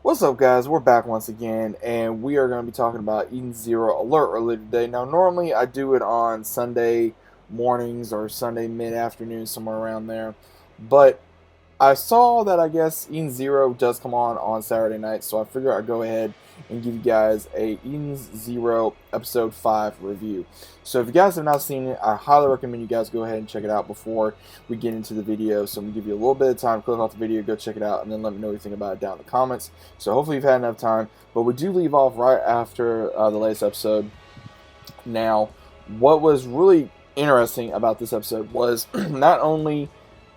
What's up, guys? We're back once again, and we are going to be talking about Edenszero Alert earlier today. Now, normally I do it on Sunday mornings or Sunday mid-afternoon, somewhere around there, but I saw that I guess Edenszero does come on Saturday night, so I figured I'd go ahead and give you guys a Edenszero episode 5 review. So if you guys have not seen it, I highly recommend you guys go ahead and check it out before we get into the video. So I'm going to give you a little bit of time to click off the video, go check it out, and then let me know what you think about it down in the comments. So hopefully you've had enough time, but we do leave off right after the latest episode. Now, what was really interesting about this episode was not only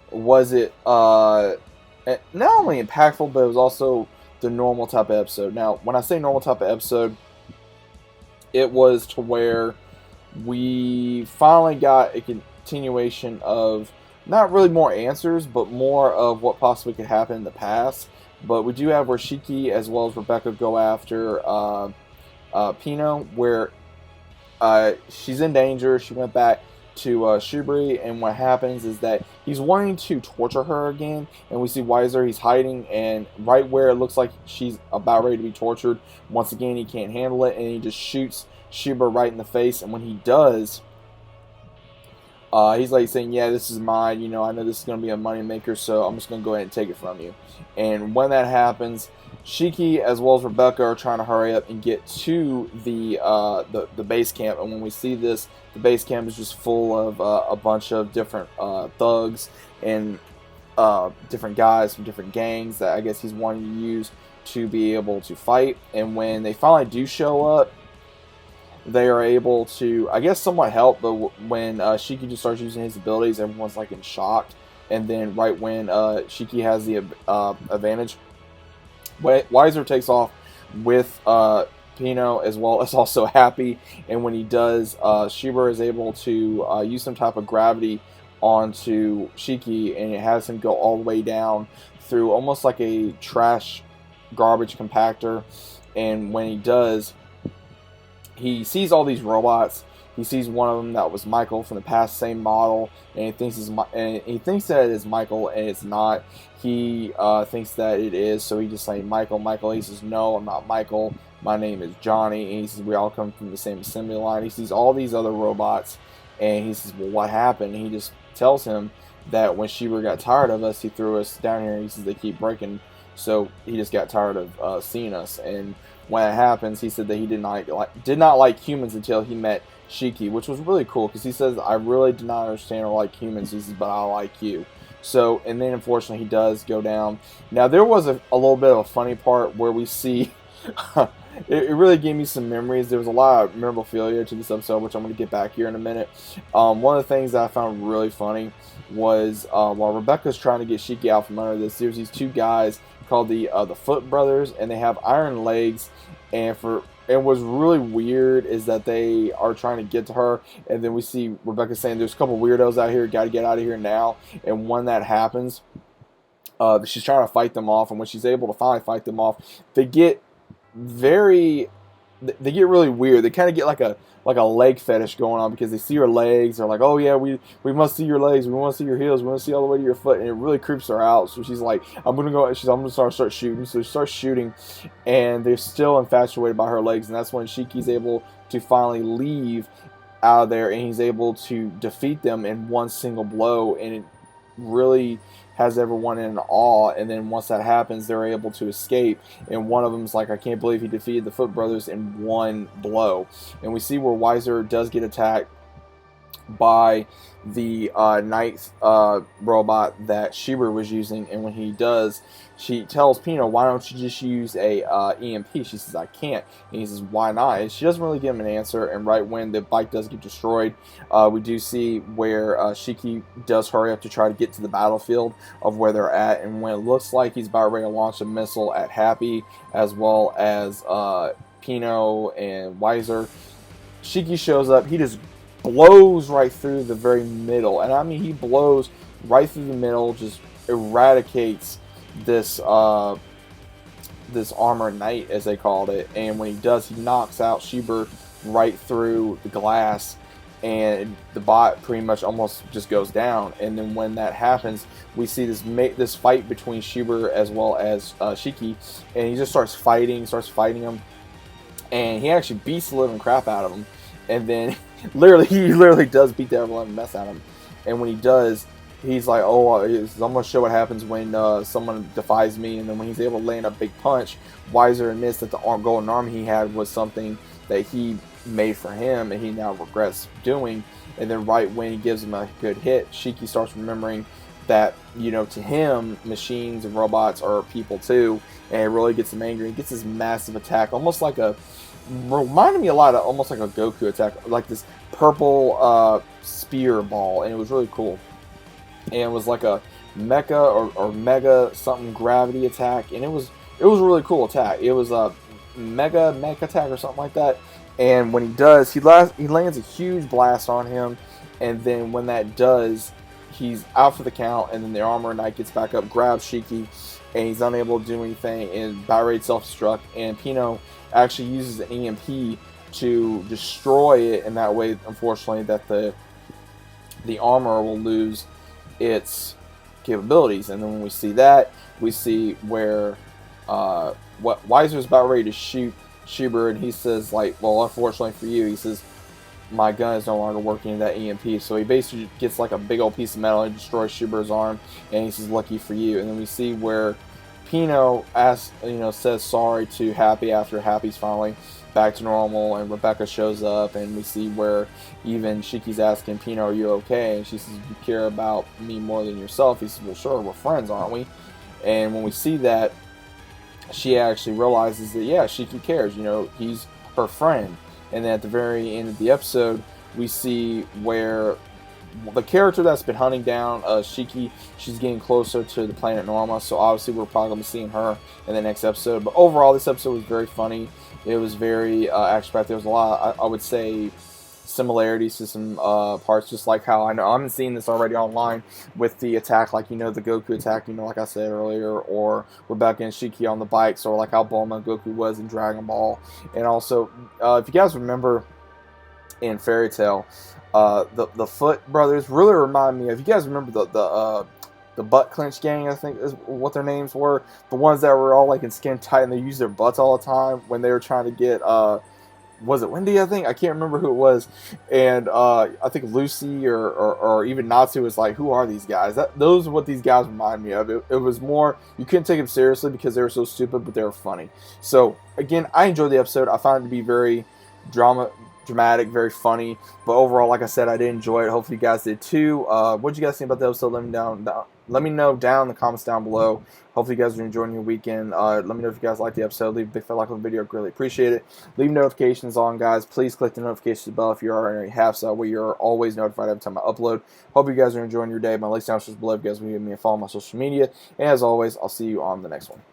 was it not only impactful, but it was also the normal type of episode. Now, when I say normal type of episode, it was to where we finally got a continuation of not really more answers, but more of what possibly could happen in the past. But we do have where Shiki as well as Rebecca go after Pino, where she's in danger. She went back to Shubri, and what happens is that he's wanting to torture her again, and we see Weiser, he's hiding, and right where it looks like she's about ready to be tortured, once again he can't handle it, and he just shoots Shubri right in the face, and when he does, he's like saying, yeah, this is mine, you know, I know this is going to be a money maker, so I'm just going to go ahead and take it from you. And when that happens, Shiki as well as Rebecca are trying to hurry up and get to the base camp. And when we see this, the base camp is just full of a bunch of different thugs and different guys from different gangs that I guess he's wanting to use to be able to fight. And when they finally do show up, they are able to, I guess, somewhat help, but when Shiki just starts using his abilities, everyone's like in shock. And then right when Shiki has the advantage, Weiser takes off with Pino as well as also Happy. And when he does, Shubert is able to use some type of gravity onto Shiki, and it has him go all the way down through almost like a trash garbage compactor. And when he does, he sees all these robots. He sees one of them that was Michael from the past, same model, and he thinks that it is Michael, and it's not. He thinks that it is, so he just saying Michael, Michael. He says, no, I'm not Michael. My name is Johnny. And he says, we all come from the same assembly line. He sees all these other robots, and he says, well, what happened? And he just tells him that when Shubert got tired of us, he threw us down here. And he says they keep breaking, so he just got tired of seeing us. And when it happens, he said that he did not like humans until he met Shiki, which was really cool because he says, I really did not understand or like humans. He says, but I like you. So, and then unfortunately he does go down. Now, there was a little bit of a funny part where we see, it really gave me some memories. There was a lot of memorabilia to this episode, which I'm going to get back here in a minute. One of the things that I found really funny was while Rebecca's trying to get Shiki out from under this, there's these two guys called the Foot Brothers, and they have iron legs, and what's really weird is that they are trying to get to her, and then we see Rebecca saying there's a couple weirdos out here, got to get out of here now. And when that happens, she's trying to fight them off, and when she's able to finally fight them off, they get really weird. They kind of get like a leg fetish going on because they see her legs. They're like, oh yeah, we must see your legs. We want to see your heels. We want to see all the way to your foot. And it really creeps her out. So she's like, I'm gonna start shooting. So she starts shooting, and they're still infatuated by her legs. And that's when Shiki's able to finally leave out of there, and he's able to defeat them in one single blow. And it really has everyone in awe. And then once that happens, they're able to escape, and one of them's like, I can't believe he defeated the Foot Brothers in one blow. And we see where Weiser does get attacked by the ninth robot that Shubert was using, and when he does, she tells Pino, why don't you just use a EMP? She says, I can't. And he says, why not? And she doesn't really give him an answer. And right when the bike does get destroyed, we do see where Shiki does hurry up to try to get to the battlefield of where they're at, and when it looks like he's about ready to launch a missile at Happy as well as Pino and Weiser, Shiki shows up. He just blows right through the very middle, and I mean, he blows right through the middle, just eradicates this this armored knight, as they called it. And when he does, he knocks out Shubert right through the glass, and the bot pretty much almost just goes down. And then when that happens, we see this fight between Schubert as well as Shiki, and he just starts fighting him, and he actually beats the living crap out of him. And then he literally does beat the living mess out of him. And when he does, he's like, oh, I'm going to show what happens when someone defies me. And then when he's able to land a big punch, Weiser admits that the golden arm he had was something that he made for him and he now regrets doing. And then right when he gives him a good hit, Shiki starts remembering that, you know, to him, machines and robots are people too. And it really gets him angry. He gets this massive attack, almost like reminded me a lot of almost like a Goku attack, like this purple spear ball, and it was really cool. And it was like a mecha or mega something gravity attack, and it was a really cool attack. It was a mega attack or something like that. And when he does, he lands a huge blast on him, and then when that does, he's out for the count. And then the Armor Knight gets back up, grabs Shiki, and he's unable to do anything, and about ready to self-destruct. And Pino actually uses an EMP to destroy it, and that way, unfortunately, that the armor will lose its capabilities. And then when we see that, we see where what Weiser's about ready to shoot Schubert, and he says, like, well, unfortunately for you, he says, my gun is no longer working in that EMP. So he basically gets like a big old piece of metal and destroys Schubert's arm, and he says, lucky for you. And then we see where Pino says sorry to Happy after Happy's finally back to normal, and Rebecca shows up, and we see where even Shiki's asking Pino, are you okay? And she says, you care about me more than yourself. He says, well, sure, we're friends, aren't we? And when we see that, she actually realizes that, yeah, Shiki cares, you know, he's her friend. And then at the very end of the episode, we see where the character that's been hunting down Shiki, she's getting closer to the planet Norma, so obviously we're probably going to be seeing her in the next episode. But overall, this episode was very funny. It was very action-packed. There was a lot, I would say, similarities to some parts, just like how I'm seeing this already online with the attack, like, you know, the Goku attack, you know, like I said earlier, or Rebecca and Shiki on the bikes, or like how Bulma and Goku was in Dragon Ball. And also, if you guys remember in Fairy Tail, the Foot brothers really remind me of, you guys remember the Butt Clench Gang, I think is what their names were, the ones that were all like in skin tight and they used their butts all the time when they were trying to get was it Wendy? I think, I can't remember who it was, and I think Lucy or even Natsu was like, who are these guys? Those are what these guys remind me of. It was more, you couldn't take them seriously because they were so stupid, but they were funny. So again, I enjoyed the episode. I found it to be very dramatic, very funny, but overall, like I said, I did enjoy it. Hopefully you guys did too. What did you guys think about the episode? Let me know down in the comments down below. Hopefully you guys are enjoying your weekend. Let me know if you guys liked the episode. Leave a big fat like on the video. I really appreciate it. Leave notifications on, guys. Please click the notifications bell if you already have, so that way you're always notified every time I upload. Hope you guys are enjoying your day. My links down below if you guys want to give me a follow on my social media. And as always, I'll see you on the next one.